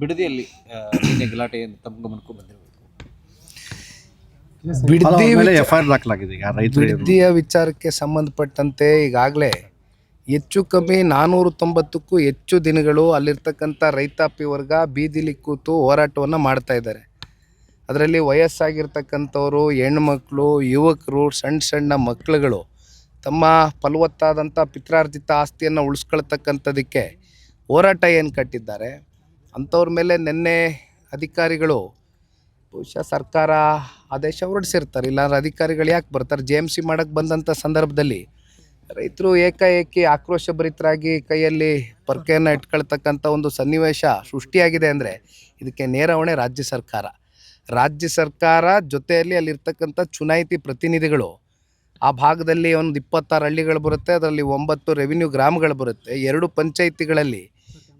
ಬಿಡದಿಯಲ್ಲಿ ನಿನ್ನೆ ಗಲಾಟೆ ತಮ್ಮ ಗಮನಕ್ಕೂ ಬಂದಿರಬೇಕು. ಎಫ್ಐಆರ್ ದಾಖಲಾಗಿದೆ. ಈಗ ಬಿಡದಿಯ ವಿಚಾರಕ್ಕೆ ಸಂಬಂಧಪಟ್ಟಂತೆ ಈಗಾಗಲೇ ಹೆಚ್ಚು ಕಮ್ಮಿ 490ಕ್ಕೂ ಹೆಚ್ಚು ದಿನಗಳು ಅಲ್ಲಿರ್ತಕ್ಕಂಥ ರೈತಾಪಿ ವರ್ಗ ಬೀದಿಲಿ ಕೂತು ಹೋರಾಟವನ್ನು ಮಾಡ್ತಾ ಇದ್ದಾರೆ. ಅದರಲ್ಲಿ ವಯಸ್ಸಾಗಿರ್ತಕ್ಕಂಥವರು, ಹೆಣ್ಮಕ್ಳು, ಯುವಕರು, ಸಣ್ಣ ಮಕ್ಕಳುಗಳು ತಮ್ಮ ಫಲವತ್ತಾದಂಥ ಪಿತ್ರಾರ್ಜಿತ ಆಸ್ತಿಯನ್ನು ಉಳಿಸ್ಕೊಳ್ತಕ್ಕಂಥದ್ದಕ್ಕೆ ಹೋರಾಟ ಏನು ಕಟ್ಟಿದ್ದಾರೆ ಅಂಥವ್ರ ಮೇಲೆ ನಿನ್ನೆ ಅಧಿಕಾರಿಗಳು ಬಹುಶಃ ಸರ್ಕಾರ ಆದೇಶ ಹೊರಡಿಸಿರ್ತಾರೆ. ಇಲ್ಲಾಂದ್ರೆ ಅಧಿಕಾರಿಗಳು ಯಾಕೆ ಬರ್ತಾರೆ? JMC ಮಾಡೋಕ್ಕೆ ಬಂದಂಥ ಸಂದರ್ಭದಲ್ಲಿ ರೈತರು ಏಕಾಏಕಿ ಆಕ್ರೋಶಭರಿತರಾಗಿ ಕೈಯಲ್ಲಿ ಪೊರಕೆಯನ್ನು ಇಟ್ಕೊಳ್ತಕ್ಕಂಥ ಒಂದು ಸನ್ನಿವೇಶ ಸೃಷ್ಟಿಯಾಗಿದೆ. ಅಂದರೆ ಇದಕ್ಕೆ ನೇರ ಹೊಣೆ ರಾಜ್ಯ ಸರ್ಕಾರ ಜೊತೆಯಲ್ಲಿ ಅಲ್ಲಿರ್ತಕ್ಕಂಥ ಚುನಾಯಿತಿ ಪ್ರತಿನಿಧಿಗಳು. ಆ ಭಾಗದಲ್ಲಿ ಒಂದು 26 ಹಳ್ಳಿಗಳು ಬರುತ್ತೆ, ಅದರಲ್ಲಿ 9 ರೆವಿನ್ಯೂ ಗ್ರಾಮಗಳು ಬರುತ್ತೆ. 2 ಪಂಚಾಯಿತಿಗಳಲ್ಲಿ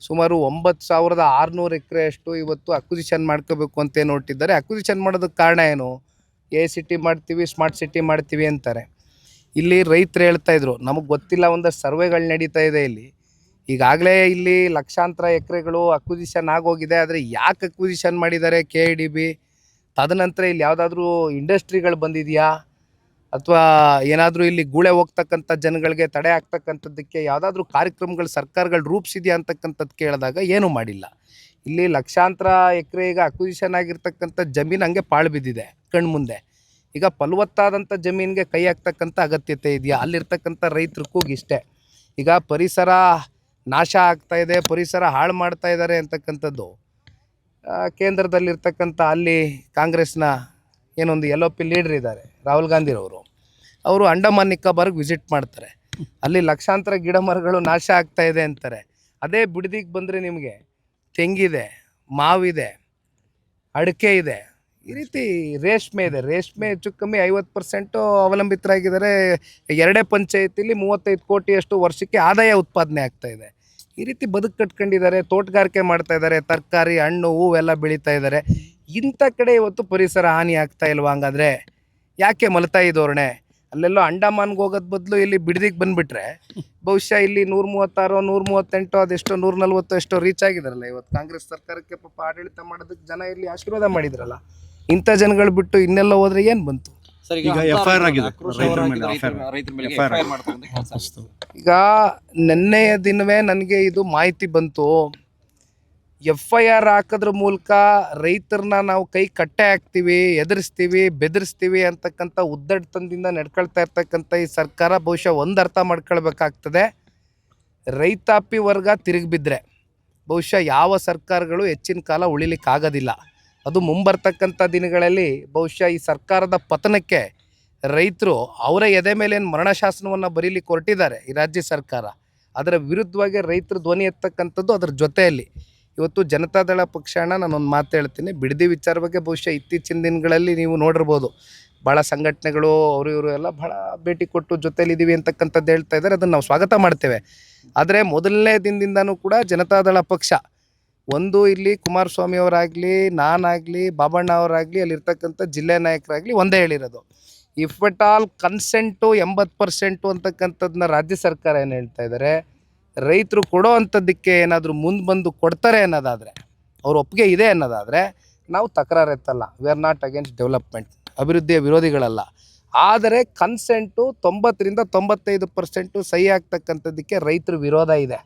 ಸುಮಾರು 9,600 ಎಕರೆಯಷ್ಟು ಇವತ್ತು ಅಕ್ವಿಸಿಷನ್ ಮಾಡ್ಕೋಬೇಕು ಅಂತೇನು ಹೊರಟಿದ್ದಾರೆ. ಅಕ್ವಿಸಿಷನ್ ಮಾಡೋದಕ್ಕೆ ಕಾರಣ ಏನು? ಸಿಟಿ ಮಾಡ್ತೀವಿ, ಸ್ಮಾರ್ಟ್ ಸಿಟಿ ಮಾಡ್ತೀವಿ ಅಂತಾರೆ. ಇಲ್ಲಿ ರೈತರು ಹೇಳ್ತಾಯಿದ್ರು, ನಮಗೆ ಗೊತ್ತಿಲ್ಲ, ಒಂದಷ್ಟು ಸರ್ವೆಗಳು ನಡೀತಾ ಇದೆ ಇಲ್ಲಿ. ಈಗಾಗಲೇ ಇಲ್ಲಿ ಲಕ್ಷಾಂತರ ಎಕರೆಗಳು ಅಕ್ವಿಸಿಷನ್ ಆಗೋಗಿದೆ. ಆದರೆ ಯಾಕೆ ಅಕ್ವಿಸಿಷನ್ ಮಾಡಿದ್ದಾರೆ KIDB? ತದನಂತರ ಇಲ್ಲಿ ಯಾವುದಾದ್ರೂ ಇಂಡಸ್ಟ್ರಿಗಳು ಬಂದಿದೆಯಾ ಅಥವಾ ಏನಾದರೂ ಇಲ್ಲಿ ಗೂಳೆ ಹೋಗ್ತಕ್ಕಂಥ ಜನಗಳಿಗೆ ತಡೆ ಆಗ್ತಕ್ಕಂಥದ್ದಕ್ಕೆ ಯಾವುದಾದ್ರೂ ಕಾರ್ಯಕ್ರಮಗಳು ಸರ್ಕಾರಗಳು ರೂಪಿಸಿದೆಯಾ ಅಂತಕ್ಕಂಥದ್ದು ಕೇಳಿದಾಗ ಏನೂ ಮಾಡಿಲ್ಲ. ಇಲ್ಲಿ ಲಕ್ಷಾಂತರ ಎಕರೆ ಈಗ ಅಕ್ವಿಸಿಷನ್ ಆಗಿರ್ತಕ್ಕಂಥ ಜಮೀನು ಹಂಗೆ ಪಾಳು ಬಿದ್ದಿದೆ ಕಣ್ಮುಂದೆ. ಈಗ ಫಲವತ್ತಾದಂಥ ಜಮೀನಿಗೆ ಕೈ ಹಾಕ್ತಕ್ಕಂಥ ಅಗತ್ಯತೆ ಇದೆಯಾ? ಅಲ್ಲಿರ್ತಕ್ಕಂಥ ರೈತರ ಕೂಗಿಷ್ಟೇ. ಈಗ ಪರಿಸರ ನಾಶ ಆಗ್ತಾಯಿದೆ, ಪರಿಸರ ಹಾಳು ಮಾಡ್ತಾ ಇದ್ದಾರೆ ಅಂತಕ್ಕಂಥದ್ದು ಕೇಂದ್ರದಲ್ಲಿರ್ತಕ್ಕಂಥ ಅಲ್ಲಿ ಕಾಂಗ್ರೆಸ್ನ ಏನೊಂದು LOP ಲೀಡರ್ ಇದ್ದಾರೆ, ರಾಹುಲ್ ಗಾಂಧಿರವರು. ಅವರು ಅಂಡಮಾನ್ ನಿಕೋಬಾರ್ಗೆ ವಿಸಿಟ್ ಮಾಡ್ತಾರೆ. ಅಲ್ಲಿ ಲಕ್ಷಾಂತರ ಗಿಡ ಮರಗಳು ನಾಶ ಆಗ್ತಾ ಇದೆ ಅಂತಾರೆ. ಅದೇ ಬಿಡದಿಗೆ ಬಂದರೆ ನಿಮಗೆ ತೆಂಗಿದೆ, ಮಾವಿದೆ, ಅಡಿಕೆ ಇದೆ, ಈ ರೀತಿ ರೇಷ್ಮೆ ಇದೆ. ರೇಷ್ಮೆ ಹೆಚ್ಚು ಕಮ್ಮಿ 50% ಅವಲಂಬಿತರಾಗಿದ್ದಾರೆ. 2 ಪಂಚಾಯತಿಲಿ 35 ಕೋಟಿಯಷ್ಟು ವರ್ಷಕ್ಕೆ ಆದಾಯ ಉತ್ಪಾದನೆ ಆಗ್ತಾಯಿದೆ. ಈ ರೀತಿ ಬದುಕು ಕಟ್ಕೊಂಡಿದ್ದಾರೆ, ತೋಟಗಾರಿಕೆ ಮಾಡ್ತಾ ಇದ್ದಾರೆ, ತರಕಾರಿ, ಹಣ್ಣು, ಹೂವೆಲ್ಲ ಬೆಳೀತಾ ಇದ್ದಾರೆ. ಇಂಥ ಕಡೆ ಇವತ್ತು ಪರಿಸರ ಹಾನಿ ಆಗ್ತಾ ಇಲ್ವಾ? ಹಂಗಾದ್ರೆ ಯಾಕೆ ಮಲತಾಯಿ ಧೋರಣೆ? ಅಲ್ಲೆಲ್ಲೋ ಅಂಡಮಾನ್ಗೆ ಹೋಗೋದು ಬದಲು ಇಲ್ಲಿ ಬಿಡದಿಗೆ ಬಂದುಬಿಟ್ರೆ ಬಹುಶಃ ಇಲ್ಲಿ 136, 138 ಅದೆಷ್ಟೋ 140 ಎಷ್ಟೋ ರೀಚ್ ಆಗಿದಾರಲ್ಲ ಇವತ್ತು. ಕಾಂಗ್ರೆಸ್ ಸರ್ಕಾರಕ್ಕೆ ಪಾಪ ಆಡಳಿತ ಮಾಡೋದಕ್ಕೆ ಜನ ಇಲ್ಲಿ ಆಶೀರ್ವಾದ ಮಾಡಿದ್ರಲ್ಲ. ಇಂಥ ಜನಗಳು ಬಿಟ್ಟು ಇನ್ನೆಲ್ಲ ಹೋದ್ರೆ ಏನು ಬಂತು? ಈಗ FIR ಆಗಿದೆ. ಈಗ ನಿನ್ನೆಯ ದಿನವೇ ನನಗೆ ಇದು ಮಾಹಿತಿ ಬಂತು. FIR ಹಾಕೋದ್ರ ಮೂಲಕ ರೈತರನ್ನ ನಾವು ಕೈ ಕಟ್ಟೆ ಹಾಕ್ತೀವಿ, ಎದುರಿಸ್ತೀವಿ, ಬೆದರಿಸ್ತೀವಿ ಅಂತಕ್ಕಂಥ ಉದ್ದಟತನದಿಂದ ನಡ್ಕೊಳ್ತಾ ಇರ್ತಕ್ಕಂಥ ಈ ಸರ್ಕಾರ ಬಹುಶಃ ಒಂದು ಅರ್ಥ ಮಾಡ್ಕೊಳ್ಬೇಕಾಗ್ತದೆ. ರೈತಾಪಿ ವರ್ಗ ತಿರುಗಿಬಿದ್ರೆ ಬಹುಶಃ ಯಾವ ಸರ್ಕಾರಗಳು ಹೆಚ್ಚಿನ ಕಾಲ ಉಳಿಲಿಕ್ಕಾಗೋದಿಲ್ಲ. ಅದು ಮುಂಬರ್ತಕ್ಕಂಥ ದಿನಗಳಲ್ಲಿ ಬಹುಶಃ ಈ ಸರ್ಕಾರದ ಪತನಕ್ಕೆ ರೈತರು ಅವರ ಎದೆ ಮೇಲೆ ಏನು ಮರಣಶಾಸನವನ್ನು ಬರೀಲಿಕ್ಕೆ ಹೊರಟಿದ್ದಾರೆ ಈ ರಾಜ್ಯ ಸರ್ಕಾರ. ಅದರ ವಿರುದ್ಧವಾಗಿ ರೈತರು ಧ್ವನಿ ಎತ್ತಕ್ಕಂಥದ್ದು. ಅದರ ಜೊತೆಯಲ್ಲಿ ಇವತ್ತು ಜನತಾದಳ ಪಕ್ಷನ ನಾನೊಂದು ಮಾತು ಹೇಳ್ತೀನಿ. ಬಿಡದಿ ವಿಚಾರ ಬಗ್ಗೆ ಬಹುಶಃ ಇತ್ತೀಚಿನ ದಿನಗಳಲ್ಲಿ ನೀವು ನೋಡಿರ್ಬೋದು, ಭಾಳ ಸಂಘಟನೆಗಳು ಅವರು ಇವರು ಎಲ್ಲ ಭಾಳ ಭೇಟಿ ಕೊಟ್ಟು ಜೊತೆಲಿದ್ದೀವಿ ಅಂತಕ್ಕಂಥದ್ದು ಹೇಳ್ತಾ ಇದ್ದಾರೆ. ಅದನ್ನು ನಾವು ಸ್ವಾಗತ ಮಾಡ್ತೇವೆ. ಆದರೆ ಮೊದಲನೇ ದಿನದಿಂದನೂ ಕೂಡ ಜನತಾದಳ ಪಕ್ಷ ಒಂದು ಇಲ್ಲಿ ಕುಮಾರಸ್ವಾಮಿ ಅವರಾಗಲಿ, ನಾನಾಗಲಿ, ಬಾಬಣ್ಣ ಅವರಾಗಲಿ, ಅಲ್ಲಿರ್ತಕ್ಕಂಥ ಜಿಲ್ಲೆ ನಾಯಕರಾಗಲಿ ಒಂದೇ ಹೇಳಿರೋದು, ಇಫ್ ಎಟ್ ಆಲ್ ಕನ್ಸೆಂಟು 80% ಅಂತಕ್ಕಂಥದ್ದನ್ನ ರಾಜ್ಯ ಸರ್ಕಾರ ಏನು ಹೇಳ್ತಾ ಇದ್ದಾರೆ, ರೈತರು ಕೊಡೋ ಅಂಥದ್ದಕ್ಕೆ ಏನಾದರೂ ಮುಂದೆ ಬಂದು ಕೊಡ್ತಾರೆ ಅನ್ನೋದಾದರೆ, ಅವ್ರ ಒಪ್ಪಿಗೆ ಇದೆ ಅನ್ನೋದಾದರೆ ನಾವು ತಕರಾರು ಎತ್ತಲ್ಲ. We are not against development, ಅಭಿವೃದ್ಧಿಯ ವಿರೋಧಿಗಳಲ್ಲ. ಆದರೆ ಕನ್ಸೆಂಟು 90ರಿಂದ 95% ಸಹಿ ಆಗ್ತಕ್ಕಂಥದ್ದಕ್ಕೆ ರೈತರ ವಿರೋಧ ಇದೆ.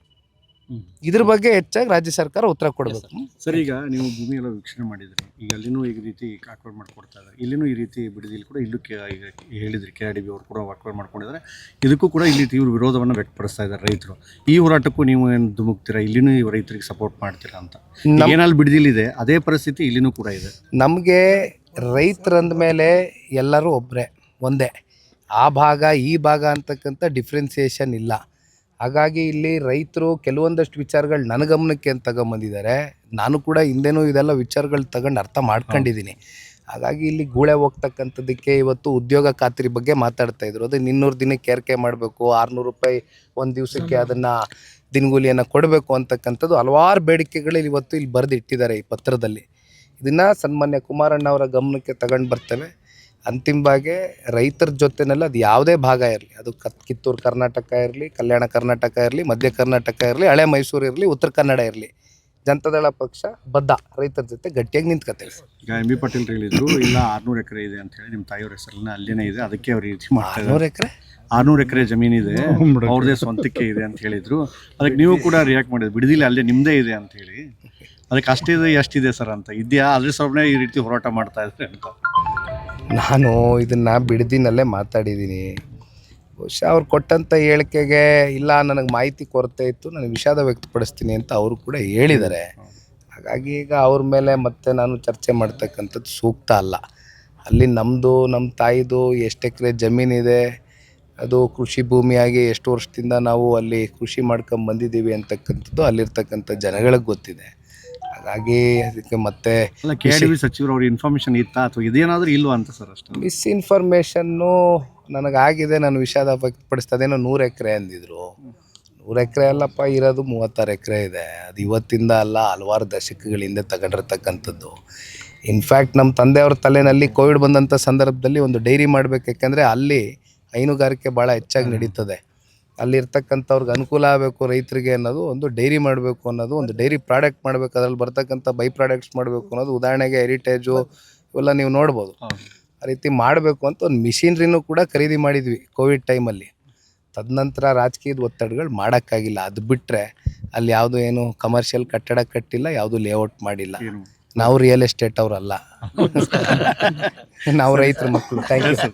ಇದ್ರ ಬಗ್ಗೆ ಹೆಚ್ಚಾಗಿ ರಾಜ್ಯ ಸರ್ಕಾರ ಉತ್ತರ ಕೊಡಬೇಕು. ಸರ್, ಈಗ ನೀವು ಭೂಮಿ ಎಲ್ಲ ವೀಕ್ಷಣೆ ಮಾಡಿದ್ರಿ, ಈಗ ಅಲ್ಲಿನೂ ಈ ರೀತಿ ವಾಕ್ವಾದ ಮಾಡ್ಕೊಡ್ತಾ ಇದ್ದಾರೆ, ಇಲ್ಲಿನೂ ಈ ರೀತಿ ಬಿಡದಿಲ್ಲಿ ಕೂಡ ಇಲ್ಲೂ ಈಗ ಹೇಳಿದ್ರಿ KIDB ಅವರು ಕೂಡ ವಾಕ್ವಾದ ಮಾಡ್ಕೊಂಡಿದ್ದಾರೆ. ಇದಕ್ಕೂ ಕೂಡ ಇಲ್ಲಿ ತೀವ್ರ ವಿರೋಧವನ್ನು ವ್ಯಕ್ತಪಡಿಸ್ತಾ ಇದ್ದಾರೆ ರೈತರು. ಈ ಹೋರಾಟಕ್ಕೂ ನೀವು ಏನು ಧುಮುಕ್ತೀರಾ? ಇಲ್ಲಿನೂ ರೈತರಿಗೆ ಸಪೋರ್ಟ್ ಮಾಡ್ತೀರಾ ಅಂತ? ಏನಲ್ಲಿ ಬಿಡದಿಲ್ಲಿದೆ ಅದೇ ಪರಿಸ್ಥಿತಿ ಇಲ್ಲಿನೂ ಕೂಡ ಇದೆ. ನಮಗೆ ರೈತರಂದ ಮೇಲೆ ಎಲ್ಲರೂ ಒಬ್ಬರೇ, ಒಂದೇ. ಆ ಭಾಗ ಈ ಭಾಗ ಅಂತಕ್ಕಂಥ ಡಿಫ್ರೆನ್ಸಿಯೇಷನ್ ಇಲ್ಲ. ಹಾಗಾಗಿ ಇಲ್ಲಿ ರೈತರು ಕೆಲವೊಂದಷ್ಟು ವಿಚಾರಗಳು ನನ್ನ ಗಮನಕ್ಕೆ ಅಂತ ತಗೊಂಬಂದಿದ್ದಾರೆ. ನಾನು ಕೂಡ ಹಿಂದೆನೂ ಇದೆಲ್ಲ ವಿಚಾರಗಳು ತಗೊಂಡು ಅರ್ಥ ಮಾಡ್ಕೊಂಡಿದ್ದೀನಿ. ಹಾಗಾಗಿ ಇಲ್ಲಿ ಗೂಳೆ ಹೋಗ್ತಕ್ಕಂಥದ್ದಕ್ಕೆ ಇವತ್ತು ಉದ್ಯೋಗ ಖಾತ್ರಿ ಬಗ್ಗೆ ಮಾತಾಡ್ತಾ ಇದ್ರು. ಅದು 200 ದಿನಕ್ಕೆ ಏರಿಕೆ ಮಾಡಬೇಕು, 600 ರೂಪಾಯಿ ಒಂದು ದಿವಸಕ್ಕೆ ಅದನ್ನು ದಿನಗೂಲಿಯನ್ನು ಕೊಡಬೇಕು ಅಂತಕ್ಕಂಥದ್ದು ಹಲವಾರು ಬೇಡಿಕೆಗಳು ಇವತ್ತು ಇಲ್ಲಿ ಬರೆದಿಟ್ಟಿದ್ದಾರೆ ಈ ಪತ್ರದಲ್ಲಿ. ಇದನ್ನು ಸನ್ಮಾನ್ಯ ಕುಮಾರಣ್ಣ ಅವರ ಗಮನಕ್ಕೆ ತಗೊಂಡು ಬರ್ತೇವೆ. ಅಂತಿಮವಾಗಿ ರೈತರ ಜೊತೆನೆಲ್ಲ ಅದು ಯಾವುದೇ ಭಾಗ ಇರಲಿ, ಅದು ಕಿತ್ತೂರು ಕರ್ನಾಟಕ ಇರಲಿ, ಕಲ್ಯಾಣ ಕರ್ನಾಟಕ ಇರಲಿ, ಮಧ್ಯ ಕರ್ನಾಟಕ ಇರಲಿ, ಹಳೆ ಮೈಸೂರು ಇರಲಿ, ಉತ್ತರ ಕನ್ನಡ ಇರಲಿ, ಜನತಾದಳ ಪಕ್ಷ ಬದ್ಧ ರೈತರ ಜೊತೆ ಗಟ್ಟಿಯಾಗಿ ನಿಂತ್ಕೊತೇವೆ. ಈಗ ಎಂ ಬಿ ಪಾಟೀಲ್ ಹೇಳಿದ್ರು ಇಲ್ಲ 600 ಎಕರೆ ಇದೆ ಅಂತ ಹೇಳಿ ನಿಮ್ಮ ತಾಯಿಯವ್ರ ಹೆಸರನ್ನ ಅಲ್ಲೇನೇ ಇದೆ, ಅದಕ್ಕೆ ಅವ್ರು ಈ ರೀತಿ ಮಾಡ್ತಾ ಇದ್ದಾರೆ. 600 ಎಕರೆ 600 ಎಕರೆ ಜಮೀನಿದೆ, ಅವ್ರದೇ ಸ್ವಂತಕ್ಕೆ ಇದೆ ಅಂತ ಹೇಳಿದ್ರು. ಅದಕ್ಕೆ ನೀವು ಕೂಡ ರಿಯಾಕ್ಟ್ ಮಾಡಿದ್ರು, ಬಿಡದಿಲ್ಲ ಅಲ್ಲೇ ನಿಮ್ಮದೇ ಇದೆ ಅಂತ ಹೇಳಿ. ಅದಕ್ಕೆ ಅಷ್ಟಿದೆ ಎಷ್ಟಿದೆ ಸರ್ ಅಂತ ಇದೆಯಾ, ಅದ್ರ ಸೊನ್ನೆ ಈ ರೀತಿ ಹೋರಾಟ ಮಾಡ್ತಾ ಇದ್ದಾರೆ ಅಂತ. ನಾನು ಇದನ್ನು ಬಿಡದಿನಲ್ಲೇ ಮಾತಾಡಿದ್ದೀನಿ. ಬಹುಶಃ ಅವ್ರು ಕೊಟ್ಟಂಥ ಹೇಳಿಕೆಗೆ ಇಲ್ಲ ನನಗೆ ಮಾಹಿತಿ ಕೊರತೆ ಇತ್ತು, ನನಗೆ ವಿಷಾದ ವ್ಯಕ್ತಪಡಿಸ್ತೀನಿ ಅಂತ ಅವರು ಕೂಡ ಹೇಳಿದ್ದಾರೆ. ಹಾಗಾಗಿ ಈಗ ಅವ್ರ ಮೇಲೆ ಮತ್ತೆ ನಾನು ಚರ್ಚೆ ಮಾಡ್ತಕ್ಕಂಥದ್ದು ಸೂಕ್ತ ಅಲ್ಲ. ಅಲ್ಲಿ ನಮ್ಮದು ನಮ್ಮ ತಾಯಿದು ಎಷ್ಟು ಎಕರೆ ಜಮೀನಿದೆ, ಅದು ಕೃಷಿ ಭೂಮಿಯಾಗಿ ಎಷ್ಟು ವರ್ಷದಿಂದ ನಾವು ಅಲ್ಲಿ ಕೃಷಿ ಮಾಡ್ಕೊಂಡು ಬಂದಿದ್ದೀವಿ ಅಂತಕ್ಕಂಥದ್ದು ಅಲ್ಲಿರ್ತಕ್ಕಂಥ ಜನಗಳಿಗೆ ಗೊತ್ತಿದೆ. ಹಾಗಾಗಿ ಅದಕ್ಕೆ ಮತ್ತೆ ಅಲ್ಲ, KIDB ಸಚಿವರು ಅವ್ರ ಇನ್ಫಾರ್ಮೇಷನ್ ಇತ್ತಾ ಅಥವಾ ಇದೇನಾದರೂ ಇಲ್ವಾ ಅಂತ ಸರ್ ಅಷ್ಟೇ. ಮಿಸ್ಇನ್ಫಾರ್ಮೇಷನ್ನು ನನಗಾಗಿದೆ, ನಾನು ವಿಷಾದ ವ್ಯಕ್ತಪಡಿಸ್ತಾ ಅದೇನೋ 100 ಎಕರೆ ಅಂದಿದ್ರು. 100 ಎಕರೆ ಅಲ್ಲಪ್ಪ, ಇರೋದು 36 ಎಕರೆ ಇದೆ. ಅದು ಇವತ್ತಿಂದ ಅಲ್ಲ, ಹಲವಾರು ದಶಕಗಳಿಂದ ತಗೊಂಡಿರ್ತಕ್ಕಂಥದ್ದು. ಇನ್ಫ್ಯಾಕ್ಟ್ ನಮ್ಮ ತಂದೆಯವ್ರ ತಲೆಯಲ್ಲಿ ಕೋವಿಡ್ ಬಂದಂಥ ಸಂದರ್ಭದಲ್ಲಿ ಒಂದು ಡೈರಿ ಮಾಡಬೇಕು, ಯಾಕೆಂದರೆ ಅಲ್ಲಿ ಹೈನುಗಾರಿಕೆ ಭಾಳ ಹೆಚ್ಚಾಗಿ ನಡೀತದೆ. ಅಲ್ಲಿರ್ತಕ್ಕಂಥವ್ರಿಗೆ ಅನುಕೂಲ ಆಗಬೇಕು ರೈತರಿಗೆ ಅನ್ನೋದು, ಒಂದು ಡೈರಿ ಮಾಡಬೇಕು ಅನ್ನೋದು, ಒಂದು ಡೈರಿ ಪ್ರಾಡಕ್ಟ್ ಮಾಡಬೇಕು, ಅದರಲ್ಲಿ ಬರ್ತಕ್ಕಂಥ ಬೈ ಪ್ರಾಡಕ್ಟ್ಸ್ ಮಾಡಬೇಕು ಅನ್ನೋದು. ಉದಾಹರಣೆಗೆ ಹೆರಿಟೇಜು ಇವೆಲ್ಲ ನೀವು ನೋಡ್ಬೋದು. ಆ ರೀತಿ ಮಾಡಬೇಕು ಅಂತ ಒಂದು ಮಿಷಿನ್ರಿನೂ ಕೂಡ ಖರೀದಿ ಮಾಡಿದ್ವಿ ಕೋವಿಡ್ ಟೈಮಲ್ಲಿ. ತದನಂತರ ರಾಜಕೀಯದ ಒತ್ತಡಗಳು ಮಾಡೋಕ್ಕಾಗಿಲ್ಲ. ಅದು ಬಿಟ್ಟರೆ ಅಲ್ಲಿ ಯಾವುದು ಏನು ಕಮರ್ಷಿಯಲ್ ಕಟ್ಟಡ ಕಟ್ಟಿಲ್ಲ, ಯಾವುದು ಲೇಔಟ್ ಮಾಡಿಲ್ಲ. ನಾವು ರಿಯಲ್ ಎಸ್ಟೇಟ್ ಅವರಲ್ಲ, ನಾವು ರೈತರ ಮಕ್ಕಳು. Thank you sir.